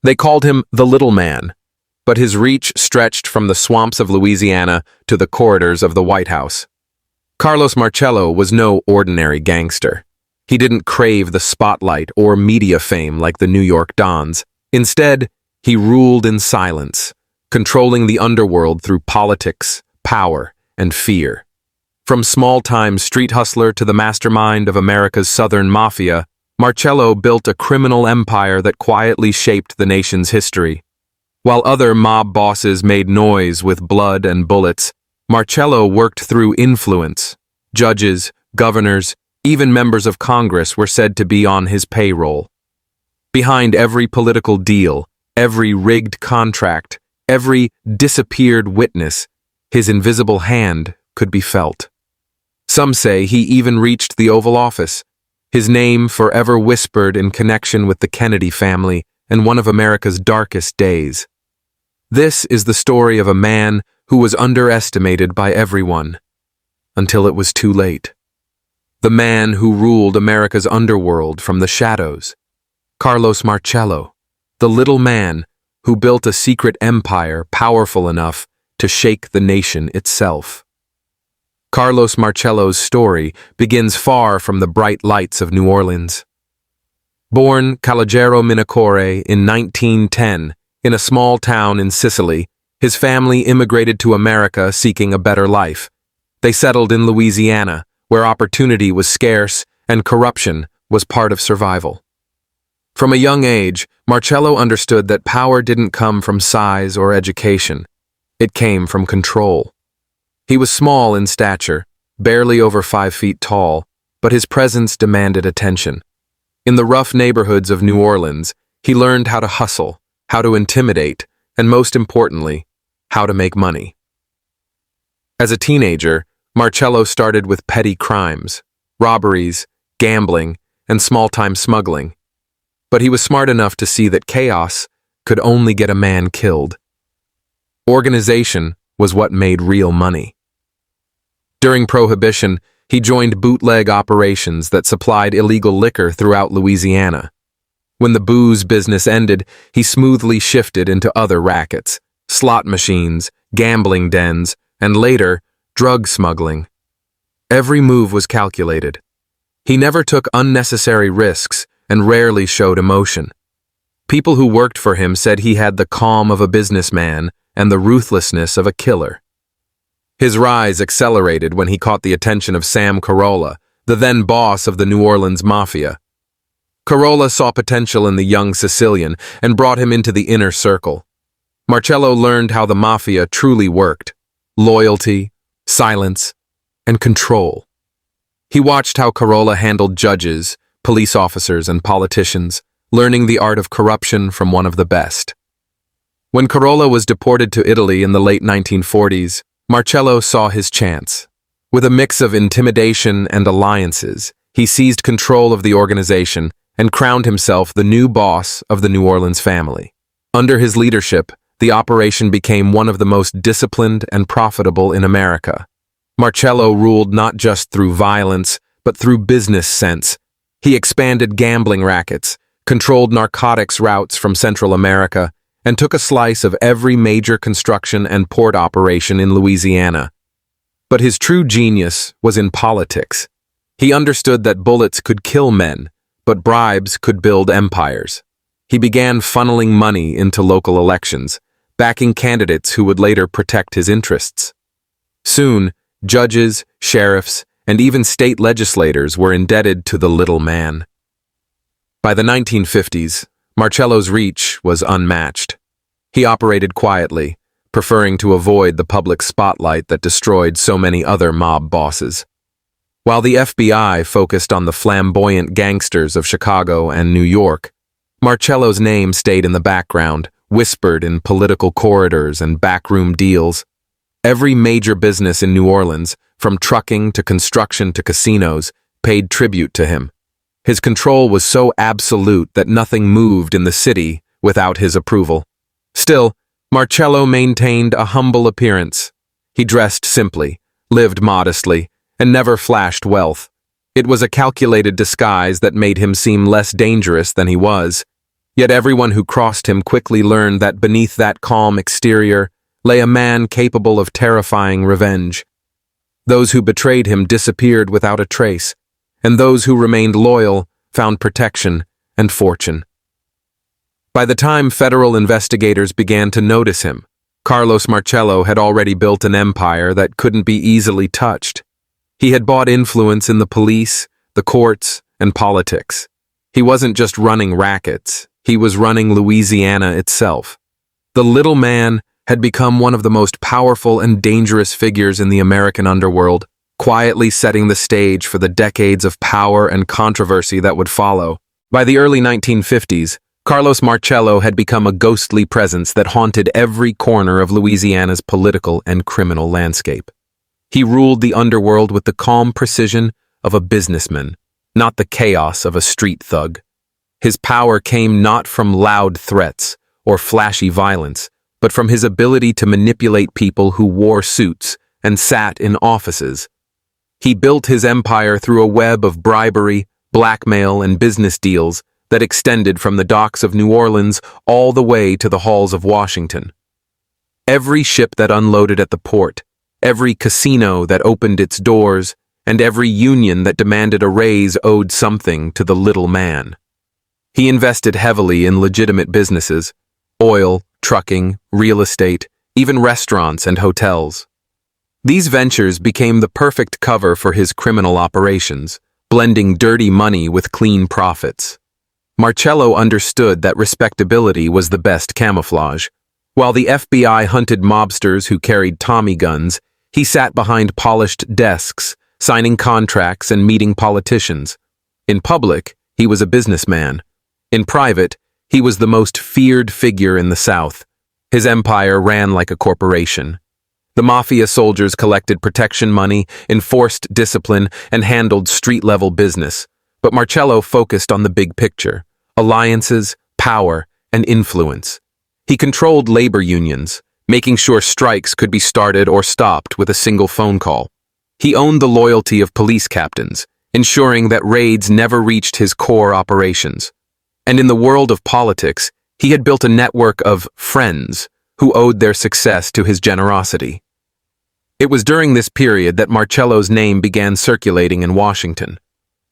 They called him the Little Man, but his reach stretched from the swamps of Louisiana to the corridors of the White House. Carlos Marcello was no ordinary gangster. He didn't crave the spotlight or media fame like the New York Dons. Instead, he ruled in silence, controlling the underworld through politics, power, and fear. From small-time street hustler to the mastermind of America's Southern Mafia, Marcello built a criminal empire that quietly shaped the nation's history. While other mob bosses made noise with blood and bullets, Marcello worked through influence. Judges, governors, even members of Congress were said to be on his payroll. Behind every political deal, every rigged contract, every disappeared witness, his invisible hand could be felt. Some say he even reached the Oval Office, his name forever whispered in connection with the Kennedy family and one of America's darkest days. This is the story of a man who was underestimated by everyone, until it was too late. The man who ruled America's underworld from the shadows, Carlos Marcello, the little man who built a secret empire powerful enough to shake the nation itself. Carlos Marcello's story begins far from the bright lights of New Orleans. Born Calogero, Minacore in 1910, in a small town in Sicily, his family immigrated to America seeking a better life. They settled in Louisiana, where opportunity was scarce and corruption was part of survival. From a young age, Marcello understood that power didn't come from size or education. It came from control. He was small in stature, barely over 5 feet tall, but his presence demanded attention. In the rough neighborhoods of New Orleans, he learned how to hustle, how to intimidate, and most importantly, how to make money. As a teenager, Marcello started with petty crimes, robberies, gambling, and small-time smuggling. But he was smart enough to see that chaos could only get a man killed. Organization was what made real money. During Prohibition, he joined bootleg operations that supplied illegal liquor throughout Louisiana. When the booze business ended, he smoothly shifted into other rackets, slot machines, gambling dens, and later, drug smuggling. Every move was calculated. He never took unnecessary risks and rarely showed emotion. People who worked for him said he had the calm of a businessman and the ruthlessness of a killer. His rise accelerated when he caught the attention of Sam Carolla, the then boss of the New Orleans Mafia. Carolla saw potential in the young Sicilian and brought him into the inner circle. Marcello learned how the Mafia truly worked: loyalty, silence, and control. He watched how Carolla handled judges, police officers, and politicians, learning the art of corruption from one of the best. When Carolla was deported to Italy in the late 1940s, Marcello saw his chance. With a mix of intimidation and alliances, he seized control of the organization and crowned himself the new boss of the New Orleans family. Under his leadership, the operation became one of the most disciplined and profitable in America. Marcello ruled not just through violence, but through business sense. He expanded gambling rackets, controlled narcotics routes from Central America, and took a slice of every major construction and port operation in Louisiana. But his true genius was in politics. He understood that bullets could kill men, but bribes could build empires. He began funneling money into local elections, backing candidates who would later protect his interests. Soon, judges, sheriffs, and even state legislators were indebted to the little man. By the 1950s, Marcello's reach was unmatched. He operated quietly, preferring to avoid the public spotlight that destroyed so many other mob bosses. While the FBI focused on the flamboyant gangsters of Chicago and New York, Marcello's name stayed in the background, whispered in political corridors and backroom deals. Every major business in New Orleans, from trucking to construction to casinos, paid tribute to him. His control was so absolute that nothing moved in the city without his approval. Still, Marcello maintained a humble appearance. He dressed simply, lived modestly, and never flashed wealth. It was a calculated disguise that made him seem less dangerous than he was. Yet everyone who crossed him quickly learned that beneath that calm exterior lay a man capable of terrifying revenge. Those who betrayed him disappeared without a trace, and those who remained loyal found protection and fortune. By the time federal investigators began to notice him, Carlos Marcello had already built an empire that couldn't be easily touched. He had bought influence in the police, the courts, and politics. He wasn't just running rackets, he was running Louisiana itself. The little man had become one of the most powerful and dangerous figures in the American underworld, quietly setting the stage for the decades of power and controversy that would follow. By the early 1950s, Carlos Marcello had become a ghostly presence that haunted every corner of Louisiana's political and criminal landscape. He ruled the underworld with the calm precision of a businessman, not the chaos of a street thug. His power came not from loud threats or flashy violence, but from his ability to manipulate people who wore suits and sat in offices. He built his empire through a web of bribery, blackmail, and business deals that extended from the docks of New Orleans all the way to the halls of Washington. Every ship that unloaded at the port, every casino that opened its doors, and every union that demanded a raise owed something to the little man. He invested heavily in legitimate businesses: oil, trucking, real estate, even restaurants and hotels. These ventures became the perfect cover for his criminal operations, blending dirty money with clean profits. Marcello understood that respectability was the best camouflage. While the FBI hunted mobsters who carried Tommy guns, he sat behind polished desks, signing contracts and meeting politicians. In public, he was a businessman. In private, he was the most feared figure in the South. His empire ran like a corporation. The mafia soldiers collected protection money, enforced discipline, and handled street-level business. But Marcello focused on the big picture: alliances, power, and influence. He controlled labor unions, making sure strikes could be started or stopped with a single phone call. He owned the loyalty of police captains, ensuring that raids never reached his core operations. And in the world of politics, he had built a network of friends who owed their success to his generosity. It was during this period that Marcello's name began circulating in Washington.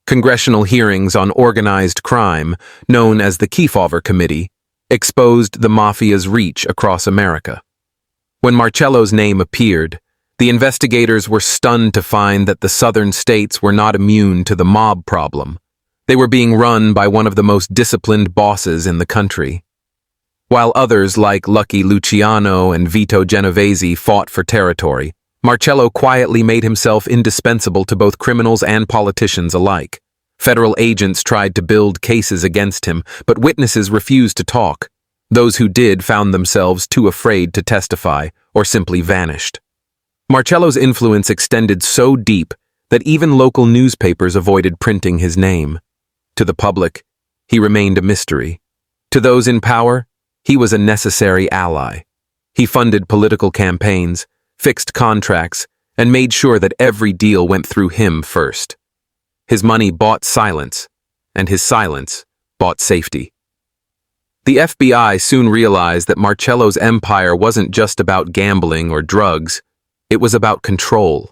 Congressional hearings on organized crime, known as the Kefauver Committee, exposed the mafia's reach across America. When Marcello's name appeared, the investigators were stunned to find that the southern states were not immune to the mob problem. They were being run by one of the most disciplined bosses in the country. While others like Lucky Luciano and Vito Genovese fought for territory, Marcello quietly made himself indispensable to both criminals and politicians alike. Federal agents tried to build cases against him, but witnesses refused to talk. Those who did found themselves too afraid to testify or simply vanished. Marcello's influence extended so deep that even local newspapers avoided printing his name. To the public, he remained a mystery. To those in power, he was a necessary ally. He funded political campaigns, fixed contracts, and made sure that every deal went through him first. His money bought silence, and his silence bought safety. The FBI soon realized that Marcello's empire wasn't just about gambling or drugs, it was about control.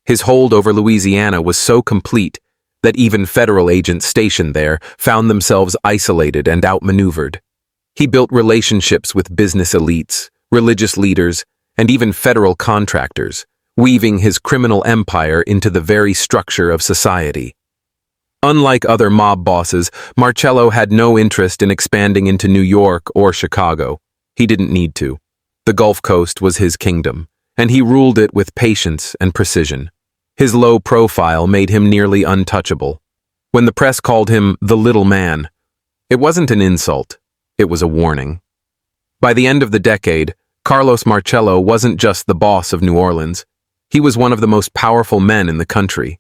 His hold over Louisiana was so complete that even federal agents stationed there found themselves isolated and outmaneuvered. He built relationships with business elites, religious leaders, and even federal contractors, weaving his criminal empire into the very structure of society. Unlike other mob bosses, Marcello had no interest in expanding into New York or Chicago. He didn't need to. The Gulf Coast was his kingdom, and he ruled it with patience and precision. His low profile made him nearly untouchable. When the press called him the little man, it wasn't an insult, it was a warning. By the end of the decade, Carlos Marcello wasn't just the boss of New Orleans. He was one of the most powerful men in the country.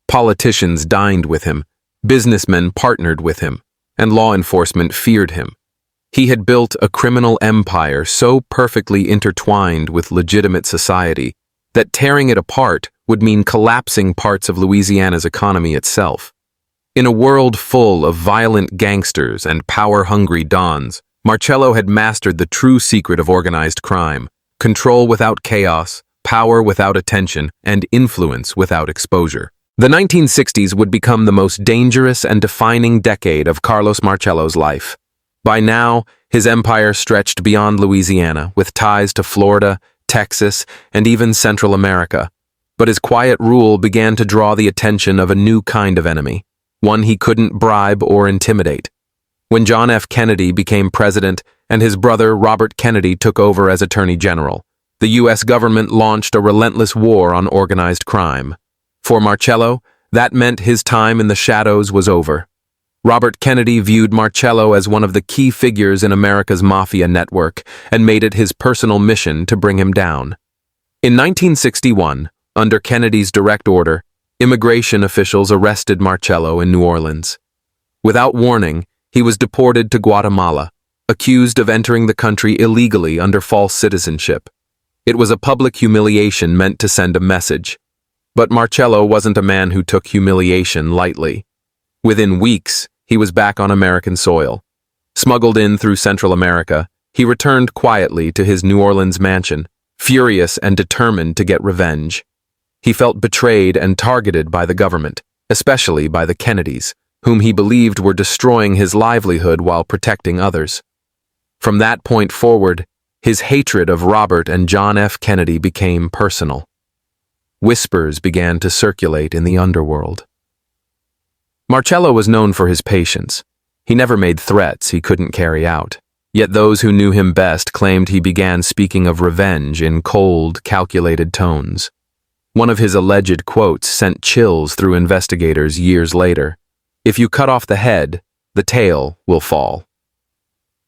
Politicians dined with him, businessmen partnered with him, and law enforcement feared him. He had built a criminal empire so perfectly intertwined with legitimate society that tearing it apart would mean collapsing parts of Louisiana's economy itself. In a world full of violent gangsters and power-hungry dons, Marcello had mastered the true secret of organized crime: control without chaos, power without attention, and influence without exposure. The 1960s would become the most dangerous and defining decade of Carlos Marcello's life. By now, his empire stretched beyond Louisiana, with ties to Florida, Texas, and even Central America. But his quiet rule began to draw the attention of a new kind of enemy, one he couldn't bribe or intimidate. When John F. Kennedy became president and his brother Robert Kennedy took over as Attorney General, the U.S. government launched a relentless war on organized crime. For Marcello, that meant his time in the shadows was over. Robert Kennedy viewed Marcello as one of the key figures in America's mafia network and made it his personal mission to bring him down. In 1961, under Kennedy's direct order, immigration officials arrested Marcello in New Orleans. Without warning, he was deported to Guatemala, accused of entering the country illegally under false citizenship. It was a public humiliation meant to send a message. But Marcello wasn't a man who took humiliation lightly. Within weeks, he was back on American soil. Smuggled in through Central America, he returned quietly to his New Orleans mansion, furious and determined to get revenge. He felt betrayed and targeted by the government, especially by the Kennedys, whom he believed were destroying his livelihood while protecting others. From that point forward, his hatred of Robert and John F. Kennedy became personal. Whispers began to circulate in the underworld. Marcello was known for his patience. He never made threats he couldn't carry out. Yet those who knew him best claimed he began speaking of revenge in cold, calculated tones. One of his alleged quotes sent chills through investigators years later. "If you cut off the head, the tail will fall."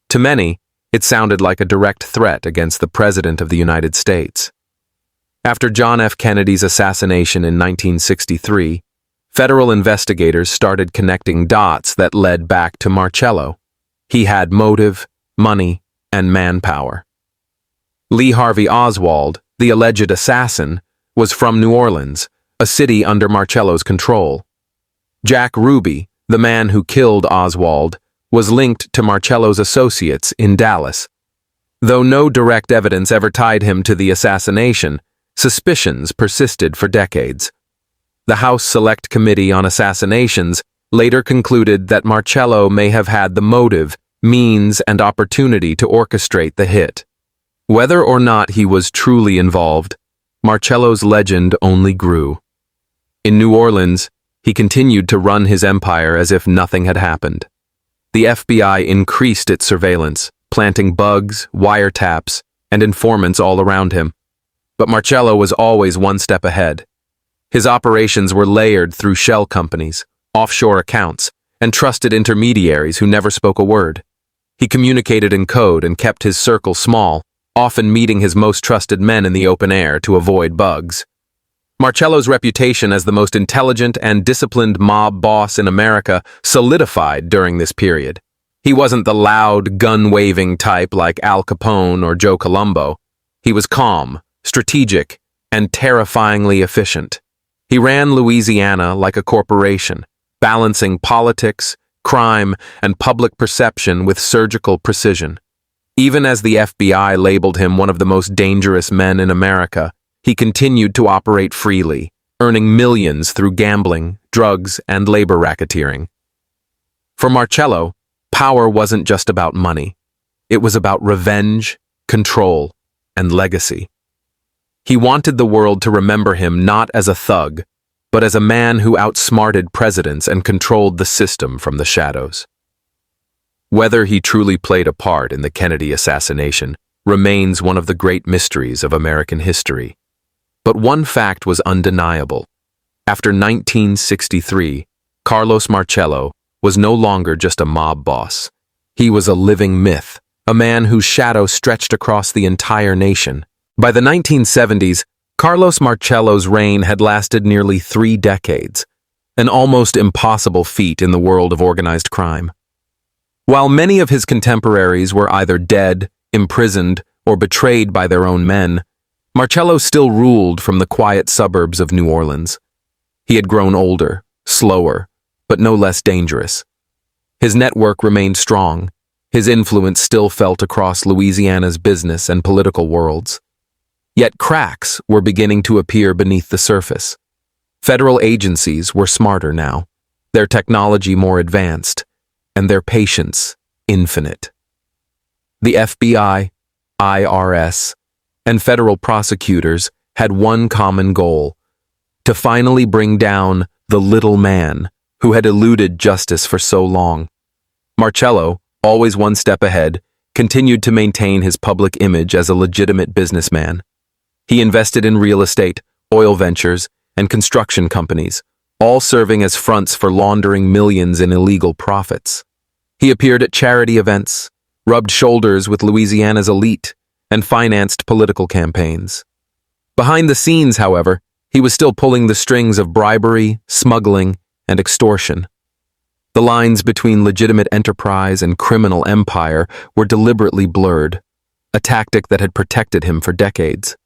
To many, it sounded like a direct threat against the President of the United States. After John F. Kennedy's assassination in 1963, federal investigators started connecting dots that led back to Marcello. He had motive, money, and manpower. Lee Harvey Oswald, the alleged assassin, was from New Orleans, a city under Marcello's control. Jack Ruby, the man who killed Oswald, was linked to Marcello's associates in Dallas. Though no direct evidence ever tied him to the assassination, suspicions persisted for decades. The House Select Committee on Assassinations later concluded that Marcello may have had the motive, means, and opportunity to orchestrate the hit. Whether or not he was truly involved, Marcello's legend only grew. In New Orleans, he continued to run his empire as if nothing had happened. The FBI increased its surveillance, planting bugs, wiretaps, and informants all around him. But Marcello was always one step ahead. His operations were layered through shell companies, offshore accounts, and trusted intermediaries who never spoke a word. He communicated in code and kept his circle small, often meeting his most trusted men in the open air to avoid bugs. Marcello's reputation as the most intelligent and disciplined mob boss in America solidified during this period. He wasn't the loud, gun-waving type like Al Capone or Joe Colombo. He was calm, strategic, and terrifyingly efficient. He ran Louisiana like a corporation, balancing politics, crime, and public perception with surgical precision. Even as the FBI labeled him one of the most dangerous men in America, he continued to operate freely, earning millions through gambling, drugs, and labor racketeering. For Marcello, power wasn't just about money. It was about revenge, control, and legacy. He wanted the world to remember him not as a thug, but as a man who outsmarted presidents and controlled the system from the shadows. Whether he truly played a part in the Kennedy assassination remains one of the great mysteries of American history. But one fact was undeniable. After 1963, Carlos Marcello was no longer just a mob boss. He was a living myth, a man whose shadow stretched across the entire nation. By the 1970s, Carlos Marcello's reign had lasted nearly 3 decades, an almost impossible feat in the world of organized crime. While many of his contemporaries were either dead, imprisoned, or betrayed by their own men, Marcello still ruled from the quiet suburbs of New Orleans. He had grown older, slower, but no less dangerous. His network remained strong. His influence still felt across Louisiana's business and political worlds. Yet cracks were beginning to appear beneath the surface. Federal agencies were smarter now, their technology more advanced, and their patience infinite. The FBI, IRS, and federal prosecutors had one common goal: to finally bring down the little man who had eluded justice for so long. Marcello, always one step ahead, continued to maintain his public image as a legitimate businessman. He invested in real estate, oil ventures, and construction companies, all serving as fronts for laundering millions in illegal profits. He appeared at charity events, rubbed shoulders with Louisiana's elite, and financed political campaigns. Behind the scenes, however, he was still pulling the strings of bribery, smuggling, and extortion. The lines between legitimate enterprise and criminal empire were deliberately blurred, a tactic that had protected him for decades.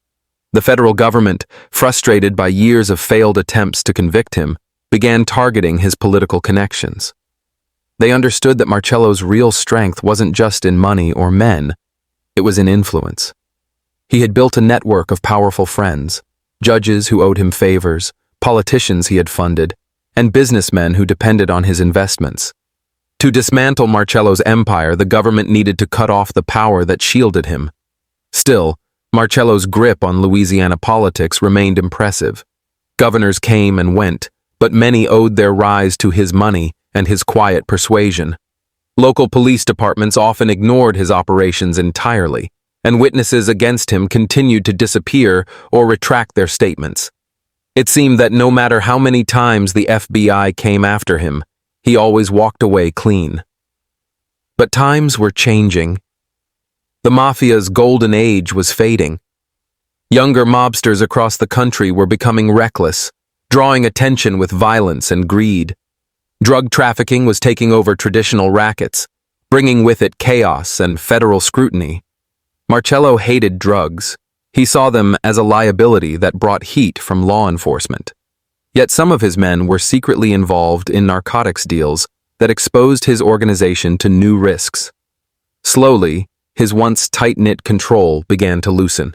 The federal government, frustrated by years of failed attempts to convict him, began targeting his political connections. They understood that Marcello's real strength wasn't just in money or men, it was in influence. He had built a network of powerful friends, judges who owed him favors, politicians he had funded, and businessmen who depended on his investments. To dismantle Marcello's empire, the government needed to cut off the power that shielded him. Still, Marcello's grip on Louisiana politics remained impressive. Governors came and went, but many owed their rise to his money and his quiet persuasion. Local police departments often ignored his operations entirely, and witnesses against him continued to disappear or retract their statements. It seemed that no matter how many times the FBI came after him, he always walked away clean. But times were changing. The Mafia's golden age was fading. Younger mobsters across the country were becoming reckless, drawing attention with violence and greed. Drug trafficking was taking over traditional rackets, bringing with it chaos and federal scrutiny. Marcello hated drugs. He saw them as a liability that brought heat from law enforcement. Yet some of his men were secretly involved in narcotics deals that exposed his organization to new risks. Slowly, his once tight-knit control began to loosen.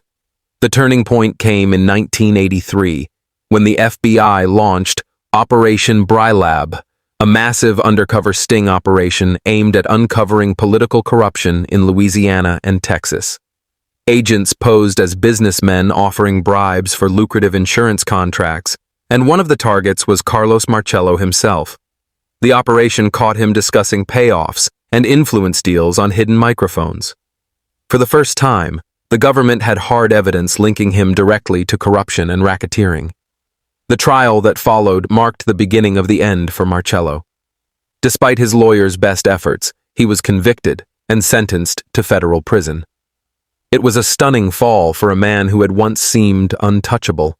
The turning point came in 1983, when the FBI launched Operation Brilab, a massive undercover sting operation aimed at uncovering political corruption in Louisiana and Texas. Agents posed as businessmen offering bribes for lucrative insurance contracts, and one of the targets was Carlos Marcello himself. The operation caught him discussing payoffs and influence deals on hidden microphones. For the first time, the government had hard evidence linking him directly to corruption and racketeering. The trial that followed marked the beginning of the end for Marcello. Despite his lawyer's best efforts, he was convicted and sentenced to federal prison. It was a stunning fall for a man who had once seemed untouchable.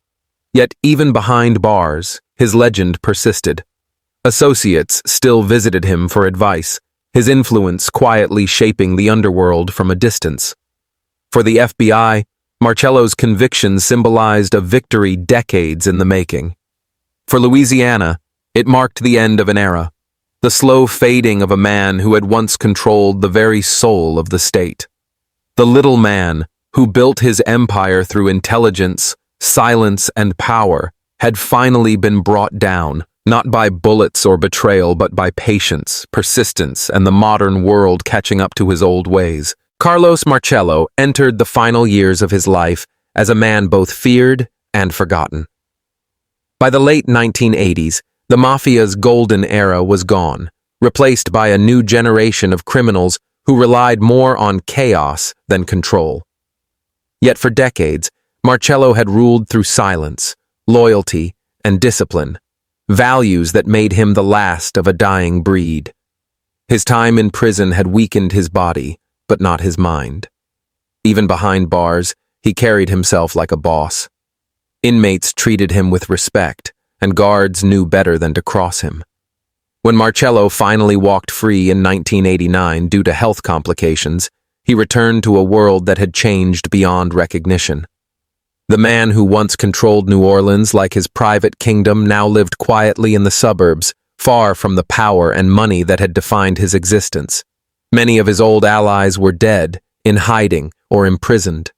Yet even behind bars, his legend persisted. Associates still visited him for advice, his influence quietly shaping the underworld from a distance. For the FBI, Marcello's conviction symbolized a victory decades in the making. For Louisiana, it marked the end of an era, the slow fading of a man who had once controlled the very soul of the state. The little man, who built his empire through intelligence, silence, and power, had finally been brought down, not by bullets or betrayal, but by patience, persistence, and the modern world catching up to his old ways. Carlos Marcello entered the final years of his life as a man both feared and forgotten. By the late 1980s, the Mafia's golden era was gone, replaced by a new generation of criminals who relied more on chaos than control. Yet for decades, Marcello had ruled through silence, loyalty, and discipline, values that made him the last of a dying breed. His time in prison had weakened his body, but not his mind. Even behind bars, he carried himself like a boss. Inmates treated him with respect, and guards knew better than to cross him. When Marcello finally walked free in 1989 due to health complications, he returned to a world that had changed beyond recognition. The man who once controlled New Orleans like his private kingdom now lived quietly in the suburbs, far from the power and money that had defined his existence. Many of his old allies were dead, in hiding, or imprisoned.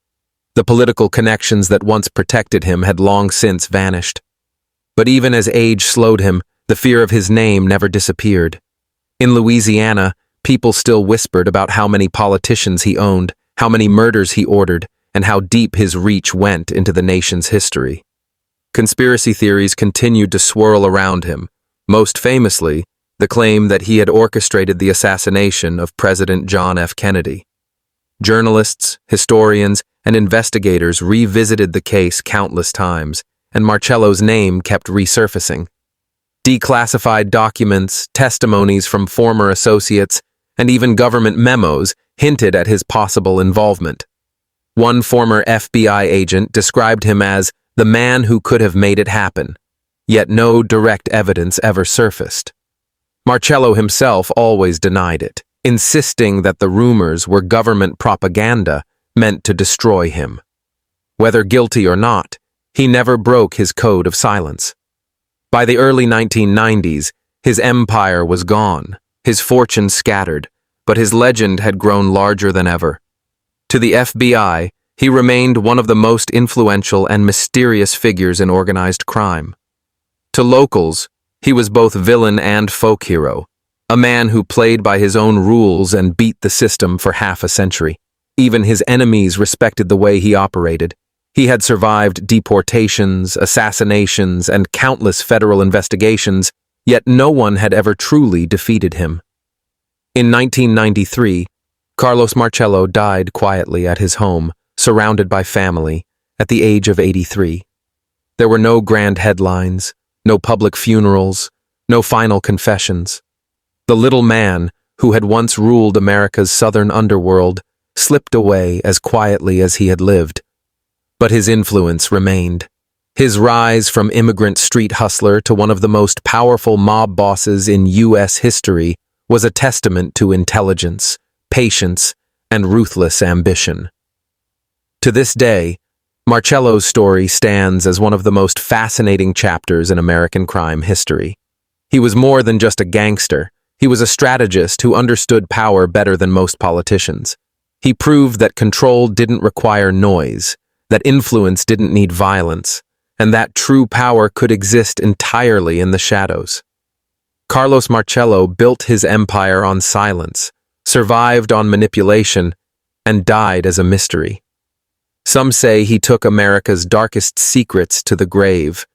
The political connections that once protected him had long since vanished. But even as age slowed him, the fear of his name never disappeared. In Louisiana, people still whispered about how many politicians he owned, how many murders he ordered, and how deep his reach went into the nation's history. Conspiracy theories continued to swirl around him, most famously, the claim that he had orchestrated the assassination of President John F. Kennedy. Journalists, historians, and investigators revisited the case countless times, and Marcello's name kept resurfacing. Declassified documents, testimonies from former associates, and even government memos hinted at his possible involvement. One former FBI agent described him as the man who could have made it happen, yet no direct evidence ever surfaced. Marcello himself always denied it, insisting that the rumors were government propaganda meant to destroy him. Whether guilty or not, he never broke his code of silence. By the early 1990s, his empire was gone, his fortune scattered, but his legend had grown larger than ever. To the FBI, he remained one of the most influential and mysterious figures in organized crime. To locals, he was both villain and folk hero, a man who played by his own rules and beat the system for half a century. Even his enemies respected the way he operated. He had survived deportations, assassinations, and countless federal investigations, yet no one had ever truly defeated him. In 1993, Carlos Marcello died quietly at his home, surrounded by family, at the age of 83. There were no grand headlines, no public funerals, no final confessions. The little man, who had once ruled America's southern underworld, slipped away as quietly as he had lived. But his influence remained. His rise from immigrant street hustler to one of the most powerful mob bosses in U.S. history was a testament to intelligence, patience, and ruthless ambition. To this day, Marcello's story stands as one of the most fascinating chapters in American crime history. He was more than just a gangster. He was a strategist who understood power better than most politicians. He proved that control didn't require noise, that influence didn't need violence, and that true power could exist entirely in the shadows. Carlos Marcello built his empire on silence, survived on manipulation, and died as a mystery. Some say he took America's darkest secrets to the grave.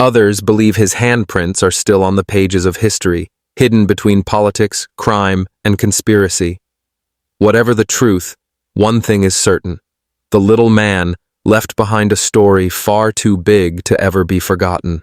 Others believe his handprints are still on the pages of history, hidden between politics, crime, and conspiracy. Whatever the truth, one thing is certain. The little man left behind a story far too big to ever be forgotten.